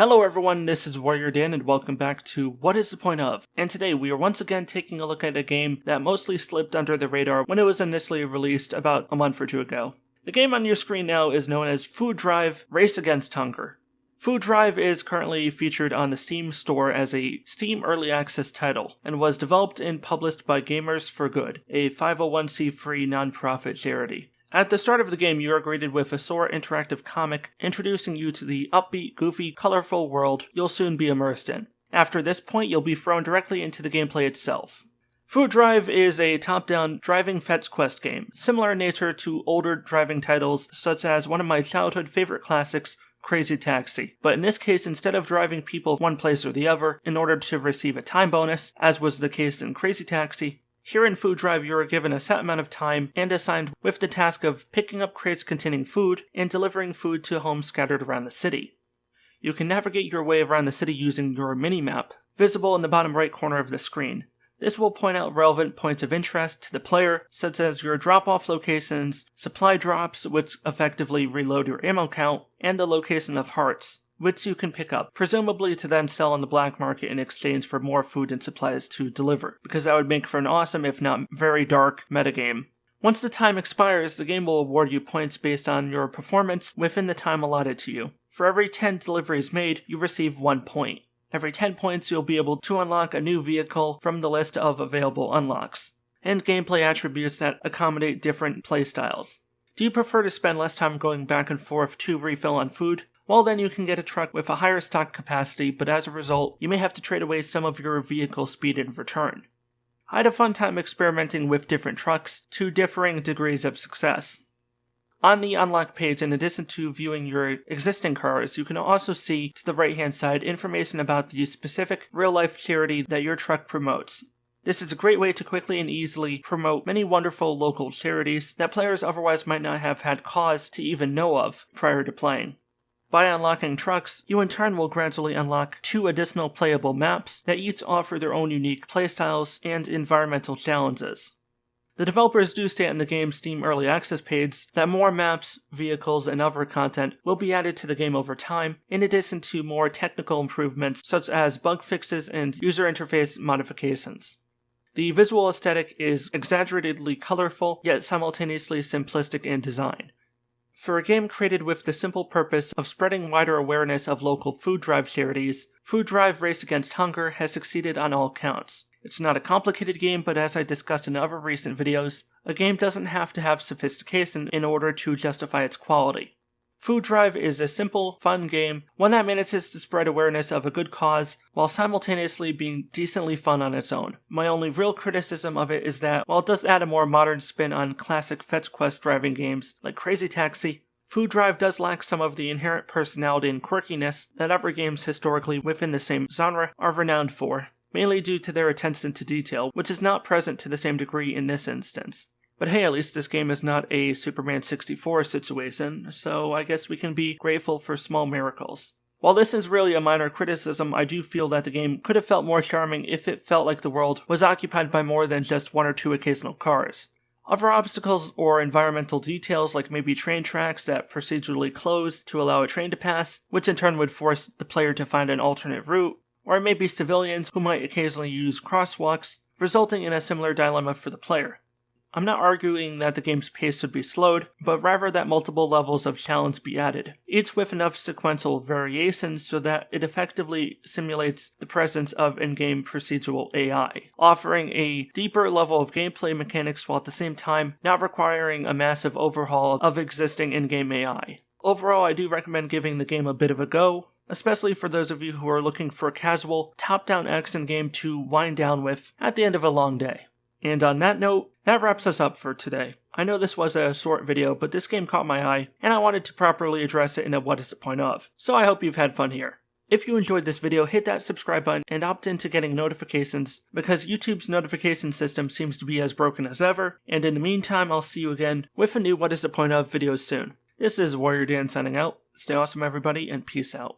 Hello everyone, this is WarriorDan and welcome back to What is the Point of? And today we are once again taking a look at a game that mostly slipped under the radar when it was initially released about a month or two ago. The game on your screen now is known as Food Drive Race Against Hunger. Food Drive is currently featured on the Steam store as a Steam Early Access title, and was developed and published by Gamers for Good, a 501c3 nonprofit charity. At the start of the game, you are greeted with a Sora interactive comic introducing you to the upbeat, goofy, colorful world you'll soon be immersed in. After this point, you'll be thrown directly into the gameplay itself. Food Drive is a top-down driving fetch quest game, similar in nature to older driving titles such as one of my childhood favorite classics, Crazy Taxi. But in this case, instead of driving people one place or the other in order to receive a time bonus, as was the case in Crazy Taxi, here in Food Drive you are given a set amount of time and assigned with the task of picking up crates containing food and delivering food to homes scattered around the city. You can navigate your way around the city using your mini-map, visible in the bottom right corner of the screen. This will point out relevant points of interest to the player, such as your drop-off locations, supply drops, which effectively reload your ammo count, and the location of hearts, which you can pick up, presumably to then sell on the black market in exchange for more food and supplies to deliver, because that would make for an awesome, if not very dark, metagame. Once the time expires, the game will award you points based on your performance within the time allotted to you. For every 10 deliveries made, you receive 1 point. Every 10 points you'll be able to unlock a new vehicle from the list of available unlocks, and gameplay attributes that accommodate different playstyles. Do you prefer to spend less time going back and forth to refill on food? Well, then you can get a truck with a higher stock capacity, but as a result, you may have to trade away some of your vehicle speed in return. I had a fun time experimenting with different trucks to differing degrees of success. On the unlock page, in addition to viewing your existing cars, you can also see to the right-hand side information about the specific real-life charity that your truck promotes. This is a great way to quickly and easily promote many wonderful local charities that players otherwise might not have had cause to even know of prior to playing. By unlocking trucks, you in turn will gradually unlock 2 additional playable maps that each offer their own unique playstyles and environmental challenges. The developers do state on the game's Steam Early Access page that more maps, vehicles, and other content will be added to the game over time, in addition to more technical improvements such as bug fixes and user interface modifications. The visual aesthetic is exaggeratedly colorful, yet simultaneously simplistic in design. For a game created with the simple purpose of spreading wider awareness of local food drive charities, Food Drive Race Against Hunger has succeeded on all counts. It's not a complicated game, but as I discussed in other recent videos, a game doesn't have to have sophistication in order to justify its quality. Food Drive is a simple, fun game, one that manages to spread awareness of a good cause while simultaneously being decently fun on its own. My only real criticism of it is that, while it does add a more modern spin on classic fetch quest driving games like Crazy Taxi, Food Drive does lack some of the inherent personality and quirkiness that other games historically within the same genre are renowned for, mainly due to their attention to detail, which is not present to the same degree in this instance. But hey, at least this game is not a Superman 64 situation, so I guess we can be grateful for small miracles. While this is really a minor criticism, I do feel that the game could have felt more charming if it felt like the world was occupied by more than just 1 or 2 occasional cars. Other obstacles or environmental details, like maybe train tracks that procedurally close to allow a train to pass, which in turn would force the player to find an alternate route, or maybe civilians who might occasionally use crosswalks, resulting in a similar dilemma for the player. I'm not arguing that the game's pace should be slowed, but rather that multiple levels of challenge be added, each with enough sequential variations so that it effectively simulates the presence of in-game procedural AI, offering a deeper level of gameplay mechanics while at the same time not requiring a massive overhaul of existing in-game AI. Overall, I do recommend giving the game a bit of a go, especially for those of you who are looking for a casual, top-down action game to wind down with at the end of a long day. And on that note, that wraps us up for today. I know this was a short video, but this game caught my eye, and I wanted to properly address it in a what is the point of, so I hope you've had fun here. If you enjoyed this video, hit that subscribe button and opt into getting notifications, because YouTube's notification system seems to be as broken as ever, and in the meantime I'll see you again with a new what is the point of videos soon. This is WarriorDan signing out. Stay awesome everybody, and peace out.